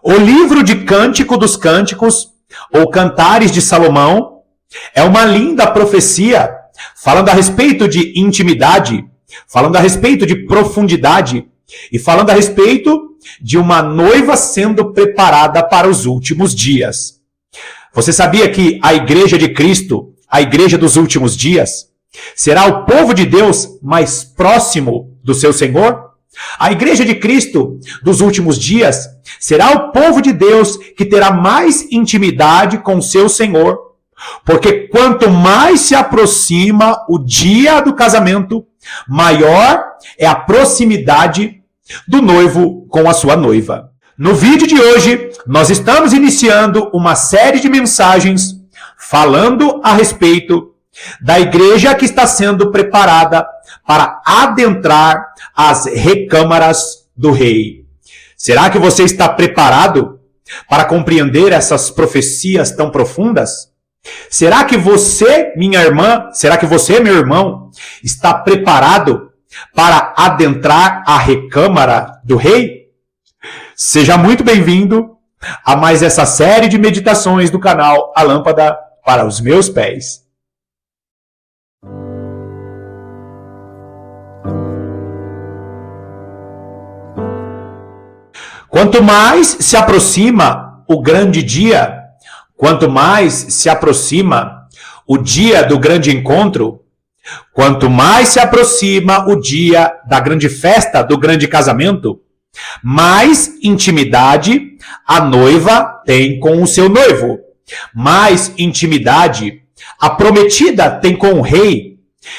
O livro de Cântico dos Cânticos, ou Cantares de Salomão, é uma linda profecia falando a respeito de intimidade, falando a respeito de profundidade e falando a respeito de uma noiva sendo preparada para os últimos dias. Você sabia que a Igreja de Cristo, a Igreja dos últimos dias, será o povo de Deus mais próximo do seu Senhor? A Igreja de Cristo dos últimos dias será o povo de Deus que terá mais intimidade com o seu Senhor, porque quanto mais se aproxima o dia do casamento, maior é a proximidade do noivo com a sua noiva. No vídeo de hoje, nós estamos iniciando uma série de mensagens falando a respeito da igreja que está sendo preparada para adentrar as recâmaras do rei. Será que você está preparado para compreender essas profecias tão profundas? Será que você, minha irmã, será que você, meu irmão, está preparado para adentrar a recâmara do rei? Seja muito bem-vindo a mais essa série de meditações do canal A Lâmpada para os Meus Pés. Quanto mais se aproxima o grande dia, quanto mais se aproxima o dia do grande encontro, quanto mais se aproxima o dia da grande festa, do grande casamento, mais intimidade a noiva tem com o seu noivo, mais intimidade a prometida tem com o rei.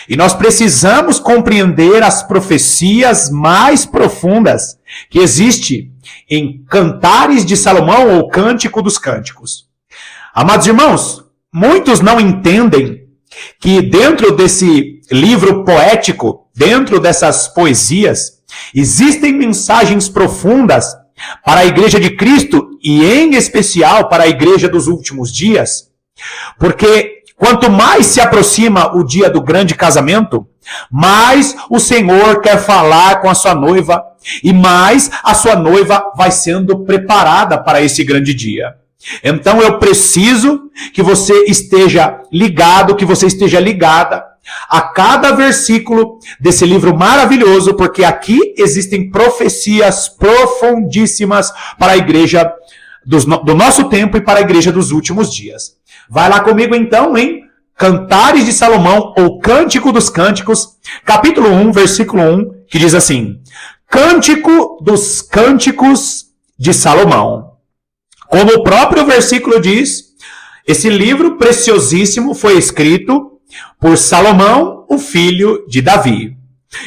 E nós precisamos compreender as profecias mais profundas que existem em Cantares de Salomão ou Cântico dos Cânticos. Amados irmãos, muitos não entendem que dentro desse livro poético, dentro dessas poesias, existem mensagens profundas para a Igreja de Cristo e em especial para a Igreja dos últimos dias. Porque quanto mais se aproxima o dia do grande casamento, mais o Senhor quer falar com a sua noiva e mais a sua noiva vai sendo preparada para esse grande dia. Então eu preciso que você esteja ligado, que você esteja ligada a cada versículo desse livro maravilhoso, porque aqui existem profecias profundíssimas para a igreja do nosso tempo e para a igreja dos últimos dias. Vai lá comigo então em Cantares de Salomão ou Cântico dos Cânticos, capítulo 1, versículo 1, que diz assim: Cântico dos Cânticos de Salomão. Como o próprio versículo diz, esse livro preciosíssimo foi escrito por Salomão, o filho de Davi.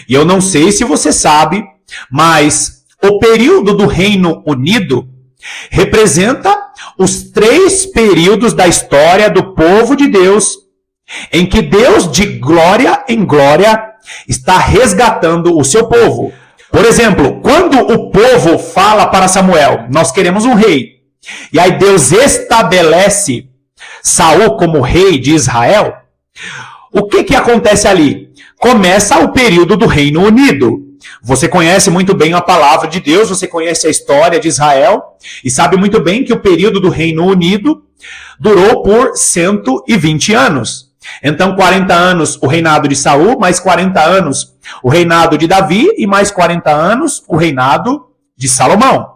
E eu não sei se você sabe, mas o período do Reino Unido representa os 3 períodos da história do povo de Deus, em que Deus, de glória em glória, está resgatando o seu povo. Por exemplo, quando o povo fala para Samuel, nós queremos um rei, e aí Deus estabelece Saul como rei de Israel, o que acontece ali? Começa o período do Reino Unido. Você conhece muito bem a palavra de Deus, você conhece a história de Israel e sabe muito bem que o período do Reino Unido durou por 120 anos. Então, 40 anos o reinado de Saul, mais 40 anos o reinado de Davi e mais 40 anos o reinado de Salomão.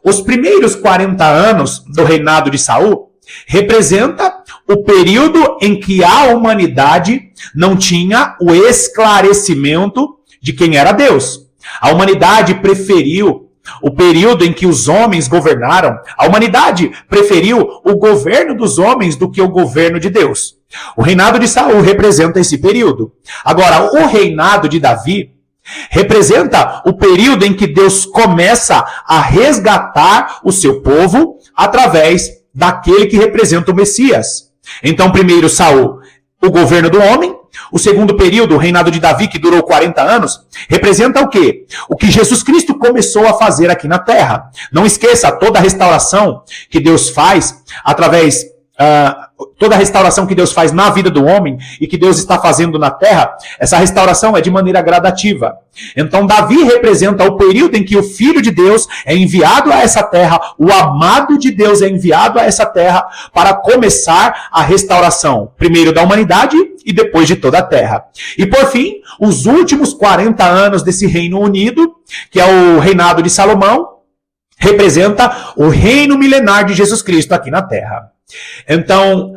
Os primeiros 40 anos do reinado de Saul representa o período em que a humanidade não tinha o esclarecimento de quem era Deus. A humanidade preferiu o período em que os homens governaram. A humanidade preferiu o governo dos homens do que o governo de Deus. O reinado de Saul representa esse período. Agora, o reinado de Davi representa o período em que Deus começa a resgatar o seu povo através daquele que representa o Messias. Então, primeiro Saul, o governo do homem. O segundo período, o reinado de Davi, que durou 40 anos, representa o quê? O que Jesus Cristo começou a fazer aqui na terra. Não esqueça toda a restauração que Deus faz através toda a restauração que Deus faz na vida do homem e que Deus está fazendo na terra, essa restauração é de maneira gradativa. Então Davi representa o período em que o Filho de Deus é enviado a essa terra, o amado de Deus é enviado a essa terra para começar a restauração, primeiro da humanidade e depois de toda a terra. E por fim, os últimos 40 anos desse Reino Unido, que é o reinado de Salomão, representa o reino milenar de Jesus Cristo aqui na terra. Então,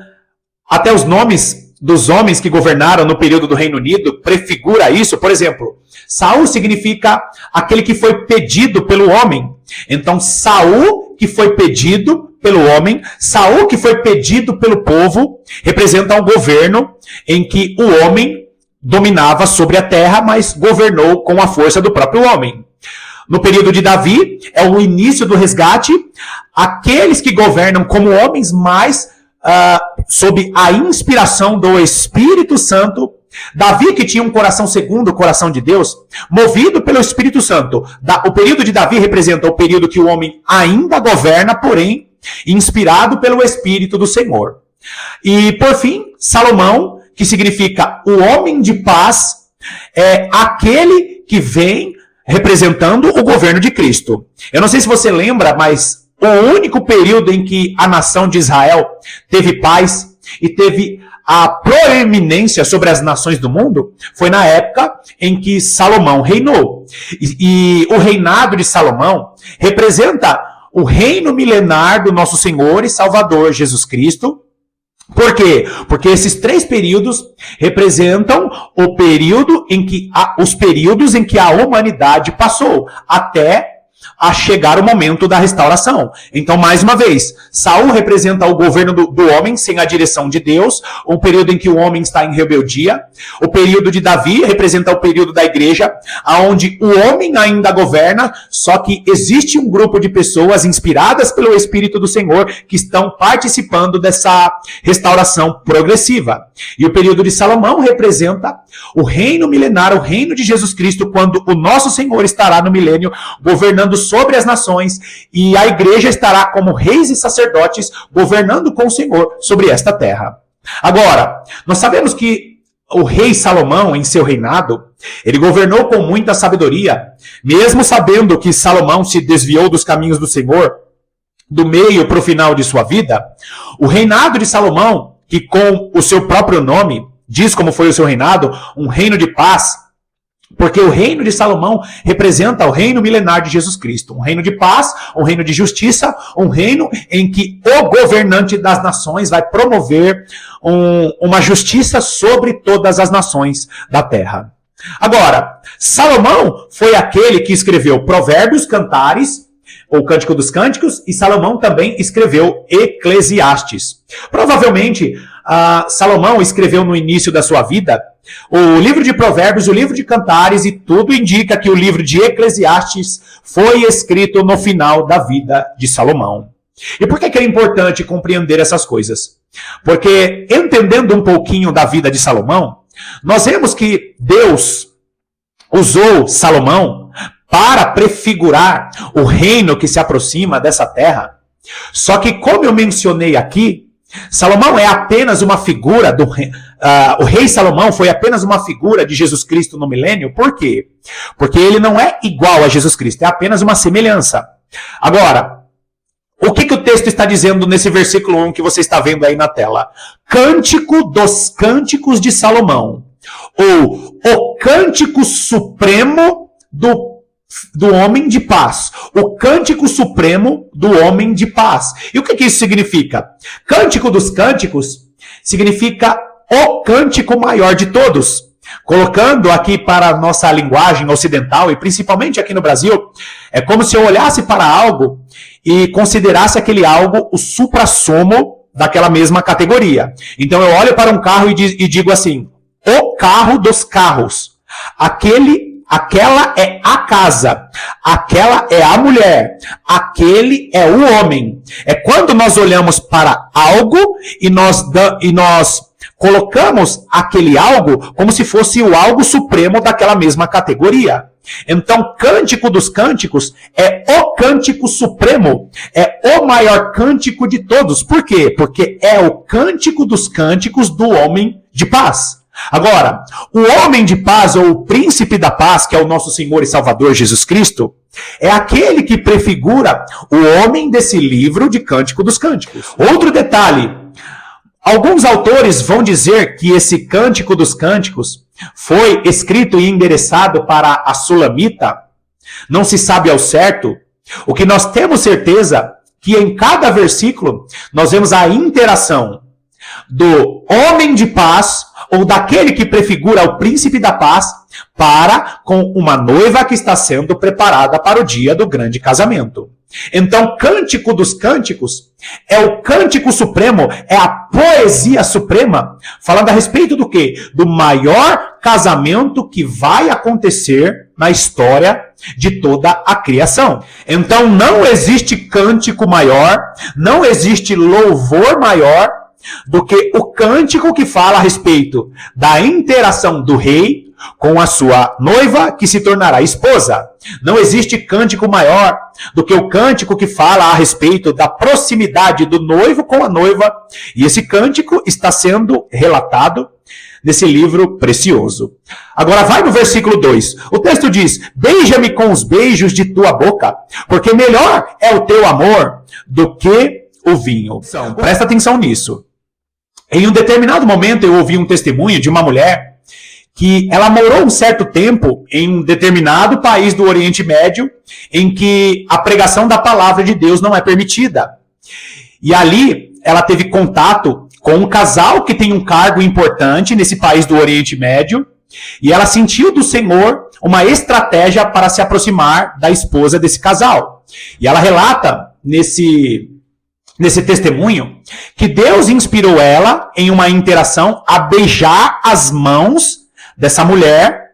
até os nomes dos homens que governaram no período do Reino Unido prefigura isso. Por exemplo, Saul significa aquele que foi pedido pelo homem. Então, Saul, que foi pedido pelo homem, Saul, que foi pedido pelo povo, representa um governo em que o homem dominava sobre a terra, mas governou com a força do próprio homem. No período de Davi, é o início do resgate, aqueles que governam como homens, mas sob a inspiração do Espírito Santo. Davi, que tinha um coração segundo o coração de Deus, movido pelo Espírito Santo. O período de Davi representa o período que o homem ainda governa, porém, inspirado pelo Espírito do Senhor. E, por fim, Salomão, que significa o homem de paz, é aquele que vem representando o governo de Cristo. Eu não sei se você lembra, mas o único período em que a nação de Israel teve paz e teve a proeminência sobre as nações do mundo foi na época em que Salomão reinou. E o reinado de Salomão representa o reino milenar do nosso Senhor e Salvador Jesus Cristo. Por quê? Porque esses 3 períodos representam o período em que os períodos em que a humanidade passou até a chegar o momento da restauração. Então, mais uma vez, Saul representa o governo do homem sem a direção de Deus, um período em que o homem está em rebeldia. O período de Davi representa o período da igreja, onde o homem ainda governa, só que existe um grupo de pessoas inspiradas pelo Espírito do Senhor que estão participando dessa restauração progressiva. E o período de Salomão representa o reino milenar, o reino de Jesus Cristo, quando o nosso Senhor estará no milênio governando sobre as nações, e a igreja estará como reis e sacerdotes governando com o Senhor sobre esta terra. Agora, nós sabemos que o rei Salomão, em seu reinado, ele governou com muita sabedoria, mesmo sabendo que Salomão se desviou dos caminhos do Senhor, do meio para o final de sua vida. O reinado de Salomão, que com o seu próprio nome diz como foi o seu reinado, um reino de paz, porque o reino de Salomão representa o reino milenar de Jesus Cristo. Um reino de paz, um reino de justiça, um reino em que o governante das nações vai promover uma justiça sobre todas as nações da terra. Agora, Salomão foi aquele que escreveu Provérbios, Cantares, ou Cântico dos Cânticos, e Salomão também escreveu Eclesiastes. Provavelmente, Salomão escreveu no início da sua vida o livro de Provérbios, o livro de Cantares, e tudo indica que o livro de Eclesiastes foi escrito no final da vida de Salomão. E por que é importante compreender essas coisas? Porque, entendendo um pouquinho da vida de Salomão, nós vemos que Deus usou Salomão para prefigurar o reino que se aproxima dessa terra. Só que, como eu mencionei aqui, Salomão é apenas uma figura o rei Salomão foi apenas uma figura de Jesus Cristo no milênio. Por quê? Porque ele não é igual a Jesus Cristo, é apenas uma semelhança. Agora, o que o texto está dizendo nesse versículo 1 que você está vendo aí na tela? Cântico dos Cânticos de Salomão, ou o Cântico Supremo do homem de paz. O Cântico Supremo do homem de paz. E o que isso significa? Cântico dos Cânticos significa o cântico maior de todos. Colocando aqui para a nossa linguagem ocidental, e principalmente aqui no Brasil, é como se eu olhasse para algo e considerasse aquele algo o suprassumo daquela mesma categoria. Então eu olho para um carro e digo assim, o carro dos carros. Aquela é a casa, aquela é a mulher, aquele é o homem. É quando nós olhamos para algo e nós colocamos aquele algo como se fosse o algo supremo daquela mesma categoria. Então, Cântico dos Cânticos é o cântico supremo, é o maior cântico de todos. Por quê? Porque é o cântico dos cânticos do homem de paz. Agora, o homem de paz, ou o príncipe da paz, que é o nosso Senhor e Salvador Jesus Cristo, é aquele que prefigura o homem desse livro de Cântico dos Cânticos. Outro detalhe, alguns autores vão dizer que esse Cântico dos Cânticos foi escrito e endereçado para a Sulamita. Não se sabe ao certo. O que nós temos certeza que em cada versículo nós vemos a interação do homem de paz, ou daquele que prefigura o príncipe da paz, para com uma noiva que está sendo preparada para o dia do grande casamento. Então, Cântico dos Cânticos é o cântico supremo, é a poesia suprema, falando a respeito do quê? Do maior casamento que vai acontecer na história de toda a criação. Então, não existe cântico maior, não existe louvor maior do que o cântico que fala a respeito da interação do rei com a sua noiva, que se tornará esposa. Não existe cântico maior do que o cântico que fala a respeito da proximidade do noivo com a noiva. E esse cântico está sendo relatado nesse livro precioso. Agora vai no versículo 2. O texto diz: beija-me com os beijos de tua boca, porque melhor é o teu amor do que o vinho. Presta atenção nisso. Em um determinado momento eu ouvi um testemunho de uma mulher que ela morou um certo tempo em um determinado país do Oriente Médio em que a pregação da palavra de Deus não é permitida. E ali ela teve contato com um casal que tem um cargo importante nesse país do Oriente Médio e ela sentiu do Senhor uma estratégia para se aproximar da esposa desse casal. E ela relata nesse testemunho que Deus inspirou ela em uma interação a beijar as mãos dessa mulher,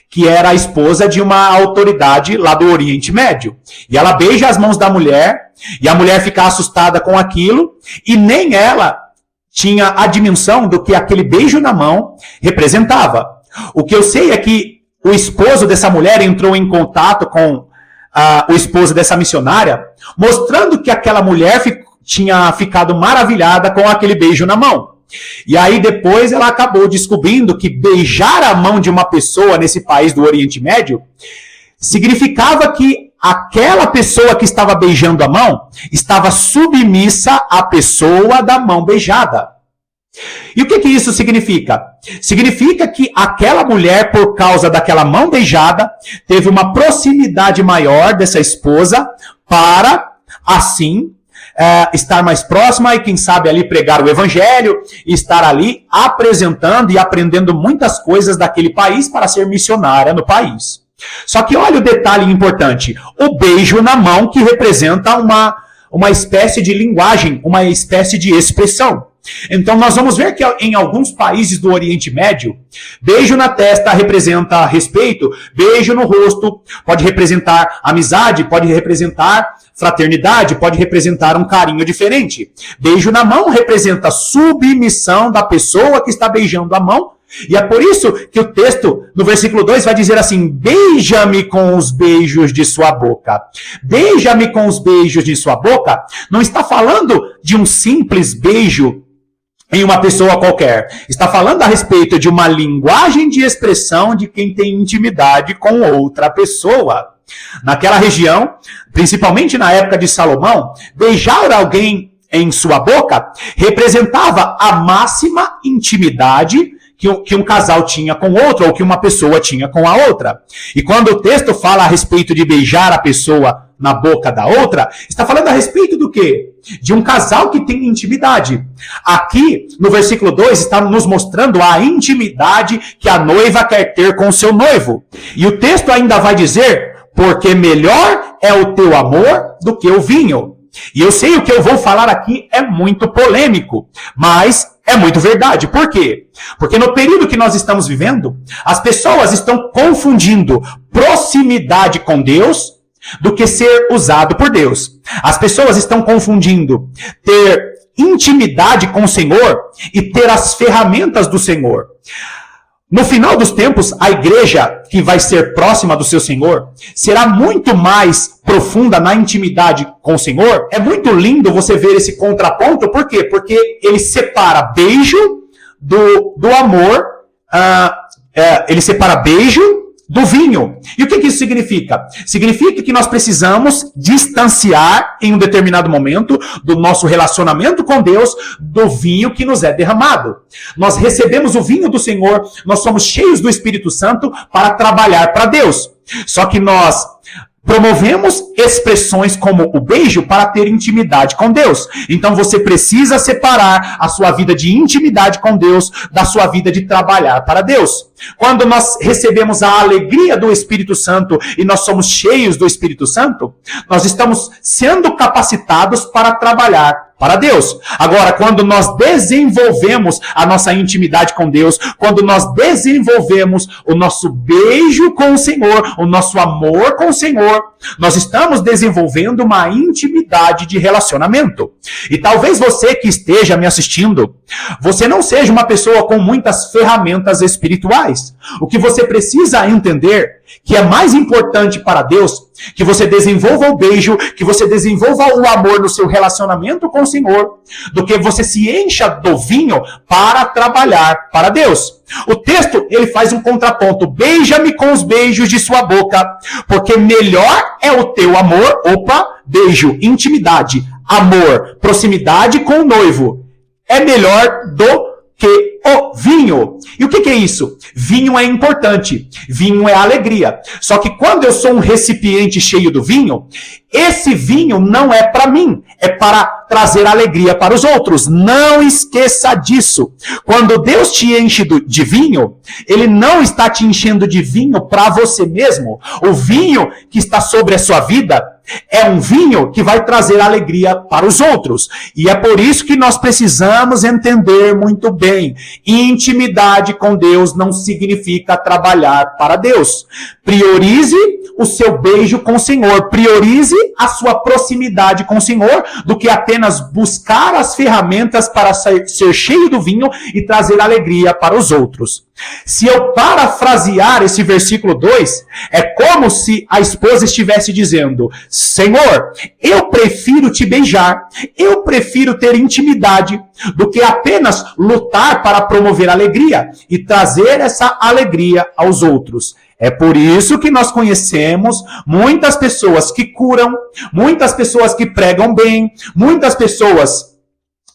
que era a esposa de uma autoridade lá do Oriente Médio. E ela beija as mãos da mulher, e a mulher fica assustada com aquilo, e nem ela tinha a dimensão do que aquele beijo na mão representava. O que eu sei é que o esposo dessa mulher entrou em contato com o esposo dessa missionária, mostrando que aquela mulher tinha ficado maravilhada com aquele beijo na mão. E aí depois ela acabou descobrindo que beijar a mão de uma pessoa nesse país do Oriente Médio significava que aquela pessoa que estava beijando a mão estava submissa à pessoa da mão beijada. E o que isso significa? Significa que aquela mulher, por causa daquela mão beijada, teve uma proximidade maior dessa esposa para, assim, estar mais próxima e quem sabe ali pregar o evangelho e estar ali apresentando e aprendendo muitas coisas daquele país para ser missionária no país. Só que olha o detalhe importante, o beijo na mão que representa uma espécie de linguagem, uma espécie de expressão. Então nós vamos ver que em alguns países do Oriente Médio, beijo na testa representa respeito, beijo no rosto pode representar amizade, pode representar fraternidade, pode representar um carinho diferente. Beijo na mão representa submissão da pessoa que está beijando a mão. E é por isso que o texto, no versículo 2, vai dizer assim: beija-me com os beijos de sua boca. Beija-me com os beijos de sua boca não está falando de um simples beijo em uma pessoa qualquer. Está falando a respeito de uma linguagem de expressão de quem tem intimidade com outra pessoa. Naquela região, principalmente na época de Salomão, beijar alguém em sua boca representava a máxima intimidade que um casal tinha com outro, ou que uma pessoa tinha com a outra. E quando o texto fala a respeito de beijar a pessoa na boca da outra, está falando a respeito do quê? De um casal que tem intimidade. Aqui, no versículo 2, está nos mostrando a intimidade que a noiva quer ter com o seu noivo. E o texto ainda vai dizer: porque melhor é o teu amor do que o vinho. E eu sei o que eu vou falar aqui é muito polêmico, mas é muito verdade. Por quê? Porque no período que nós estamos vivendo, as pessoas estão confundindo proximidade com Deus do que ser usado por Deus. As pessoas estão confundindo ter intimidade com o Senhor e ter as ferramentas do Senhor. No final dos tempos, a igreja que vai ser próxima do seu Senhor será muito mais profunda na intimidade com o Senhor. É muito lindo você ver esse contraponto. Por quê? Porque ele separa beijo do amor, ele separa beijo do vinho. E o que isso significa? Significa que nós precisamos distanciar em um determinado momento do nosso relacionamento com Deus do vinho que nos é derramado. Nós recebemos o vinho do Senhor, nós somos cheios do Espírito Santo para trabalhar para Deus. Só que nós promovemos expressões como o beijo para ter intimidade com Deus. Então você precisa separar a sua vida de intimidade com Deus da sua vida de trabalhar para Deus. Quando nós recebemos a alegria do Espírito Santo e nós somos cheios do Espírito Santo, nós estamos sendo capacitados para trabalhar para Deus. Agora, quando nós desenvolvemos a nossa intimidade com Deus, quando nós desenvolvemos o nosso beijo com o Senhor, o nosso amor com o Senhor, nós estamos desenvolvendo uma intimidade de relacionamento. E talvez você que esteja me assistindo, você não seja uma pessoa com muitas ferramentas espirituais. O que você precisa entender que é mais importante para Deus que você desenvolva o beijo, que você desenvolva o amor no seu relacionamento com o Senhor, do que você se encha do vinho para trabalhar para Deus. O texto, ele faz um contraponto. Beija-me com os beijos de sua boca, porque melhor é o teu amor. Opa, beijo, intimidade, amor, proximidade com o noivo. É melhor do que o vinho. E o que é isso? Vinho é importante. Vinho é alegria. Só que quando eu sou um recipiente cheio do vinho, esse vinho não é para mim. É para trazer alegria para os outros. Não esqueça disso. Quando Deus te enche de vinho, Ele não está te enchendo de vinho para você mesmo. O vinho que está sobre a sua vida é um vinho que vai trazer alegria para os outros. E é por isso que nós precisamos entender muito bem. Intimidade com Deus não significa trabalhar para Deus. Priorize o seu beijo com o Senhor. Priorize a sua proximidade com o Senhor do que apenas buscar as ferramentas para ser cheio do vinho e trazer alegria para os outros. Se eu parafrasear esse versículo 2, é como se a esposa estivesse dizendo: Senhor, eu prefiro te beijar, eu prefiro ter intimidade do que apenas lutar para promover alegria e trazer essa alegria aos outros. É por isso que nós conhecemos muitas pessoas que curam, muitas pessoas que pregam bem, muitas pessoas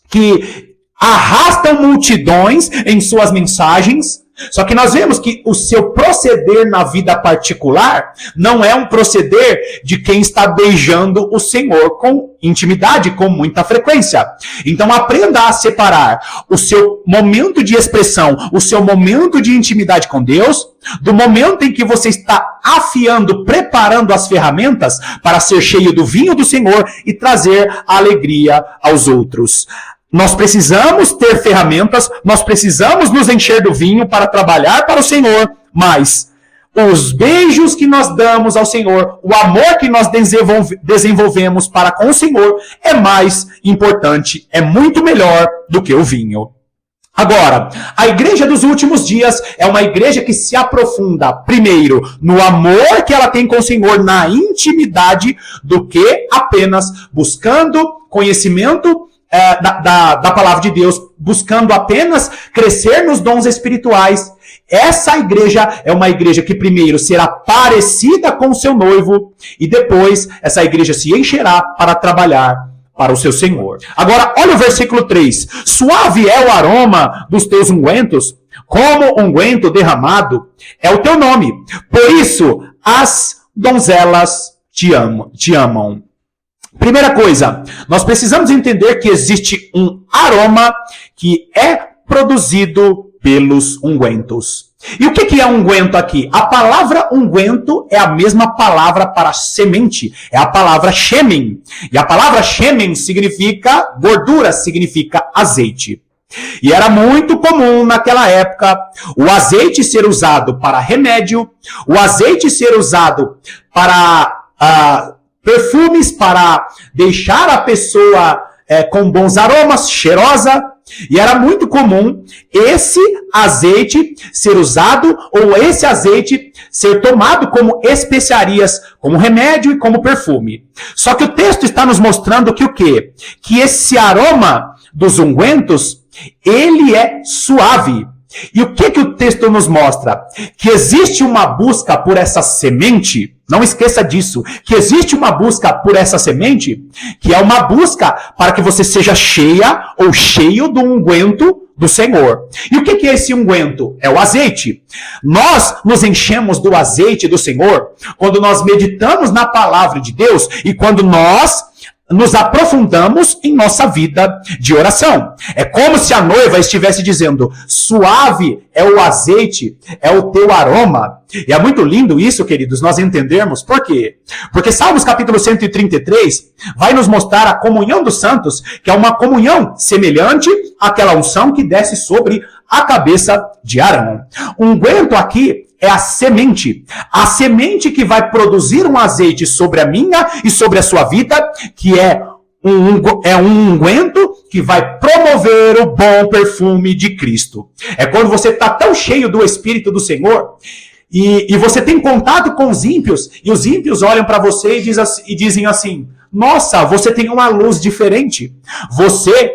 que arrastam multidões em suas mensagens. Só que nós vemos que o seu proceder na vida particular não é um proceder de quem está beijando o Senhor com intimidade, com muita frequência. Então aprenda a separar o seu momento de expressão, o seu momento de intimidade com Deus, do momento em que você está afiando, preparando as ferramentas para ser cheio do vinho do Senhor e trazer alegria aos outros. Nós precisamos ter ferramentas, nós precisamos nos encher do vinho para trabalhar para o Senhor, mas os beijos que nós damos ao Senhor, o amor que nós desenvolvemos para com o Senhor é mais importante, é muito melhor do que o vinho. Agora, a igreja dos últimos dias é uma igreja que se aprofunda, primeiro, no amor que ela tem com o Senhor, na intimidade, do que apenas buscando conhecimento da palavra de Deus, buscando apenas crescer nos dons espirituais. Essa igreja é uma igreja que primeiro será parecida com o seu noivo e depois essa igreja se encherá para trabalhar para o seu Senhor. Agora, olha o versículo 3. Suave é o aroma dos teus ungüentos, como unguento derramado é o teu nome. Por isso, as donzelas te amam. Primeira coisa, nós precisamos entender que existe um aroma que é produzido pelos ungüentos. E o que é unguento aqui? A palavra unguento é a mesma palavra para semente. É a palavra shemen. E a palavra shemen significa gordura, significa azeite. E era muito comum naquela época o azeite ser usado para remédio, o azeite ser usado para perfumes, para deixar a pessoa com bons aromas, cheirosa. E era muito comum esse azeite ser usado ou esse azeite ser tomado como especiarias, como remédio e como perfume. Só que o texto está nos mostrando que o quê? Que esse aroma dos ungüentos, ele é suave. E o que o texto nos mostra? Que existe uma busca por essa semente, não esqueça disso, que existe uma busca por essa semente, que é uma busca para que você seja cheia ou cheio do unguento do Senhor. E o que é esse unguento? É o azeite. Nós nos enchemos do azeite do Senhor quando nós meditamos na palavra de Deus e quando nós nos aprofundamos em nossa vida de oração. É como se a noiva estivesse dizendo, suave é o azeite, é o teu aroma. E é muito lindo isso, queridos, nós entendermos. Por quê? Porque Salmos capítulo 133 vai nos mostrar a comunhão dos santos, que é uma comunhão semelhante àquela unção que desce sobre a cabeça de Arão. O unguento aqui é a semente que vai produzir um azeite sobre a minha e sobre a sua vida, que é um unguento que vai promover o bom perfume de Cristo. É quando você está tão cheio do Espírito do Senhor e você tem contato com os ímpios, e os ímpios olham para você e dizem assim, nossa, você tem uma luz diferente, você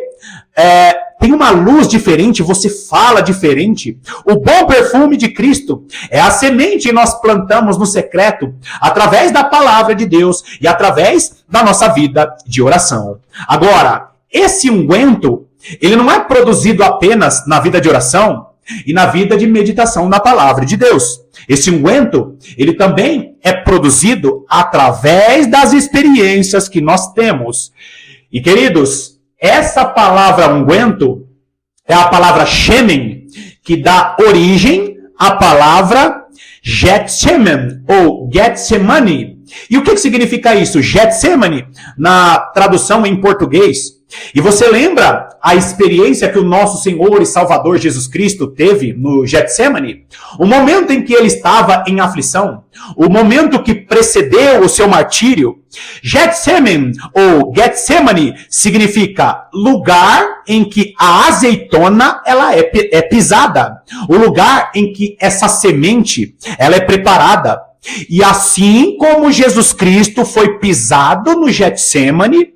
tem uma luz diferente, você fala diferente. O bom perfume de Cristo é a semente que nós plantamos no secreto, através da palavra de Deus e através da nossa vida de oração. Agora, esse unguento, ele não é produzido apenas na vida de oração e na vida de meditação na palavra de Deus. Esse unguento, ele também é produzido através das experiências que nós temos. E, queridos, essa palavra unguento é a palavra shemen, que dá origem à palavra Getsemane ou Getsemane. E o que significa isso? Getsemane, na tradução em português. E você lembra a experiência que o nosso Senhor e Salvador Jesus Cristo teve no Getsemane? O momento em que ele estava em aflição, o momento que precedeu o seu martírio. Getsemane ou Getsemane significa lugar em que a azeitona ela é pisada. O lugar em que essa semente ela é preparada. E assim como Jesus Cristo foi pisado no Getsemane,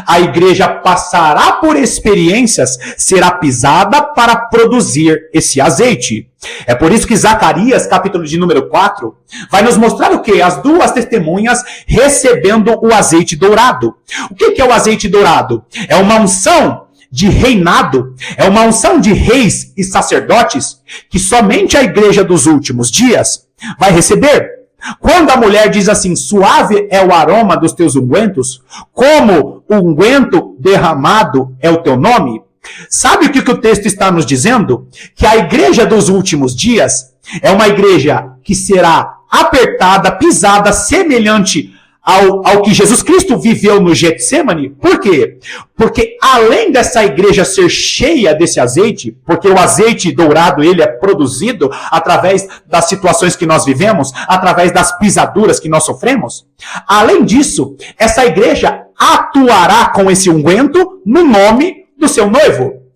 a igreja passará por experiências, será pisada para produzir esse azeite. É por isso que Zacarias, capítulo de número 4, vai nos mostrar o quê? As duas testemunhas recebendo o azeite dourado. O que é o azeite dourado? É uma unção de reinado, é uma unção de reis e sacerdotes que somente a igreja dos últimos dias vai receber. Quando a mulher diz assim, suave é o aroma dos teus ungüentos, como o unguento derramado é o teu nome, sabe o que o texto está nos dizendo? Que a igreja dos últimos dias é uma igreja que será apertada, pisada, semelhante ao que Jesus Cristo viveu no Getsemane. Por quê? Porque além dessa igreja ser cheia desse azeite, porque o azeite dourado ele é produzido através das situações que nós vivemos, através das pisaduras que nós sofremos, além disso, essa igreja atuará com esse unguento no nome do seu noivo.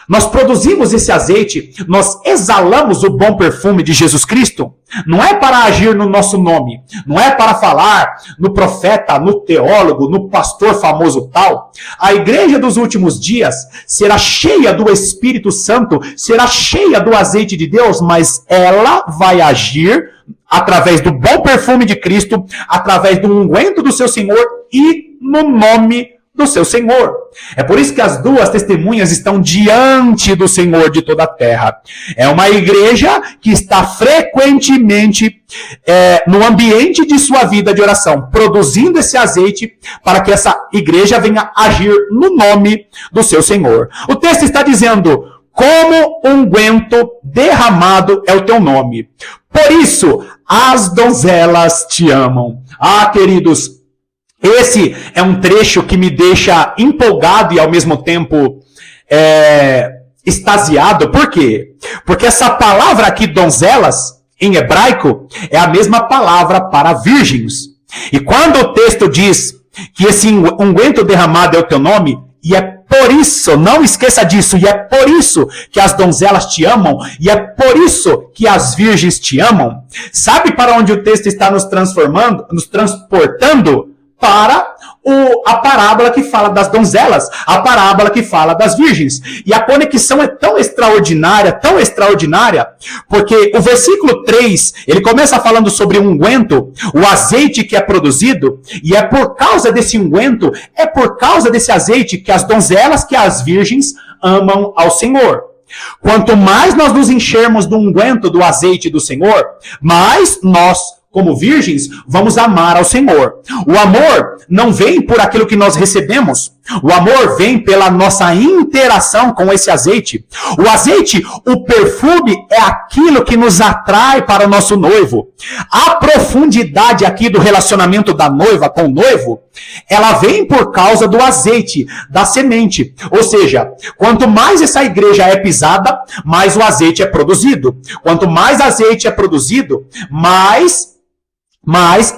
Nós produzimos esse azeite, nós exalamos o bom perfume de Jesus Cristo, não é para agir no nosso nome, não é para falar no profeta, no teólogo, no pastor famoso tal. A igreja dos últimos dias será cheia do Espírito Santo, será cheia do azeite de Deus, mas ela vai agir através do bom perfume de Cristo, através do unguento do seu Senhor e no nome do seu Senhor. É por isso que as duas testemunhas estão diante do Senhor de toda a terra. É uma igreja que está frequentemente no ambiente de sua vida de oração, produzindo esse azeite para que essa igreja venha agir no nome do seu Senhor. O texto está dizendo, como unguento derramado é o teu nome. Por isso, as donzelas te amam. Ah, queridos, esse é um trecho que me deixa empolgado e ao mesmo tempo extasiado. Por quê? Porque essa palavra aqui, donzelas, em hebraico, é a mesma palavra para virgens. E quando o texto diz que esse unguento derramado é o teu nome, e é por isso, não esqueça disso, e é por isso que as donzelas te amam, e é por isso que as virgens te amam. Sabe para onde o texto está nos transformando, nos transportando? Para a parábola que fala das donzelas, a parábola que fala das virgens. E a conexão é tão extraordinária, porque o versículo 3, ele começa falando sobre o unguento, o azeite que é produzido, e é por causa desse unguento, é por causa desse azeite que as donzelas, que as virgens amam ao Senhor. Quanto mais nós nos enchermos do unguento, do azeite do Senhor, mais nós, como virgens, vamos amar ao Senhor. O amor não vem por aquilo que nós recebemos. O amor vem pela nossa interação com esse azeite. O azeite, o perfume, é aquilo que nos atrai para o nosso noivo. A profundidade aqui do relacionamento da noiva com o noivo, ela vem por causa do azeite, da semente. Ou seja, quanto mais essa igreja é pisada, mais o azeite é produzido. Quanto mais azeite é produzido, mais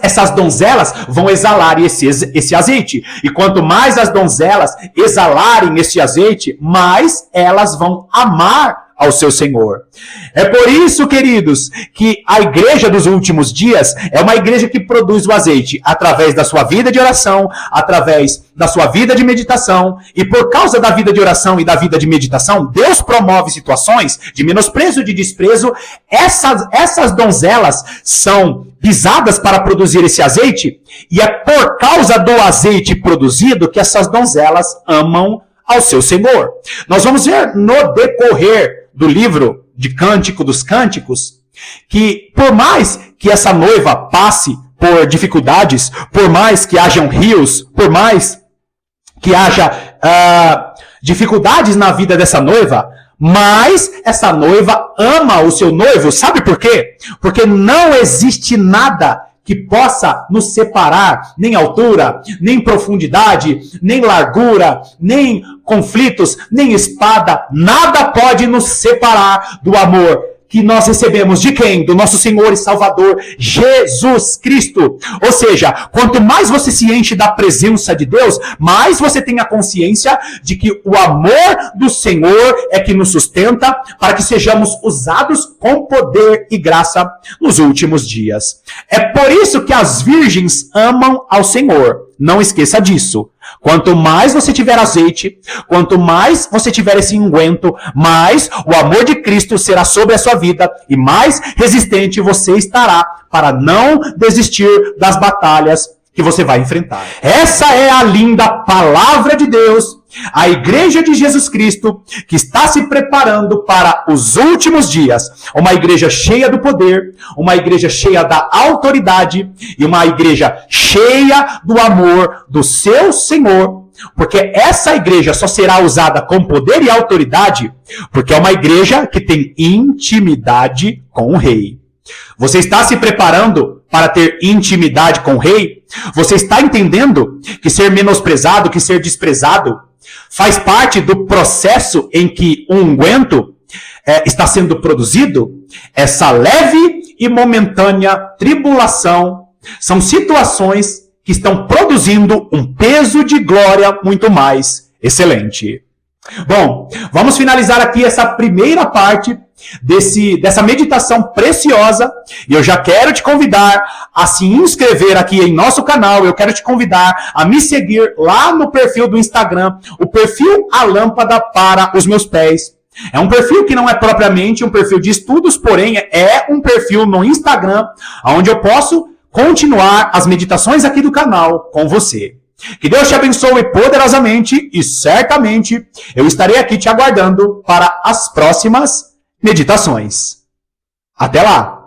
essas donzelas vão exalar esse azeite. E quanto mais as donzelas exalarem esse azeite, mais elas vão amar ao seu Senhor. É por isso, queridos, que a igreja dos últimos dias é uma igreja que produz o azeite através da sua vida de oração, através da sua vida de meditação. E por causa da vida de oração e da vida de meditação, Deus promove situações de menosprezo, de desprezo. Essas donzelas são pisadas para produzir esse azeite, e é por causa do azeite produzido que essas donzelas amam ao seu Senhor. Nós vamos ver no decorrer do livro de Cântico dos Cânticos que, por mais que essa noiva passe por dificuldades, por mais que hajam rios, por mais que haja dificuldades na vida dessa noiva, mas essa noiva ama o seu noivo. Sabe por quê? Porque não existe nada que possa nos separar, nem altura, nem profundidade, nem largura, nem conflitos, nem espada. Nada pode nos separar do amor que nós recebemos de quem? Do nosso Senhor e Salvador, Jesus Cristo. Ou seja, quanto mais você se enche da presença de Deus, mais você tem a consciência de que o amor do Senhor é que nos sustenta para que sejamos usados com poder e graça nos últimos dias. É por isso que as virgens amam ao Senhor. Não esqueça disso. Quanto mais você tiver azeite, quanto mais você tiver esse unguento, mais o amor de Cristo será sobre a sua vida e mais resistente você estará para não desistir das batalhas que você vai enfrentar. Essa é a linda palavra de Deus, a igreja de Jesus Cristo, que está se preparando para os últimos dias. Uma igreja cheia do poder, uma igreja cheia da autoridade e uma igreja cheia do amor do seu Senhor. Porque essa igreja só será usada com poder e autoridade porque é uma igreja que tem intimidade com o rei. Você está se preparando para ter intimidade com o rei? Você está entendendo que ser menosprezado, que ser desprezado, faz parte do processo em que um unguento está sendo produzido? Essa leve e momentânea tribulação são situações que estão produzindo um peso de glória muito mais excelente. Bom, vamos finalizar aqui essa primeira parte dessa meditação preciosa, e eu já quero te convidar a se inscrever aqui em nosso canal. Eu quero te convidar a me seguir lá no perfil do Instagram, o perfil A Lâmpada para os Meus Pés. É um perfil que não é propriamente um perfil de estudos, porém é um perfil no Instagram, onde eu posso continuar as meditações aqui do canal com você. Que Deus te abençoe poderosamente e certamente eu estarei aqui te aguardando para as próximas meditações. Até lá!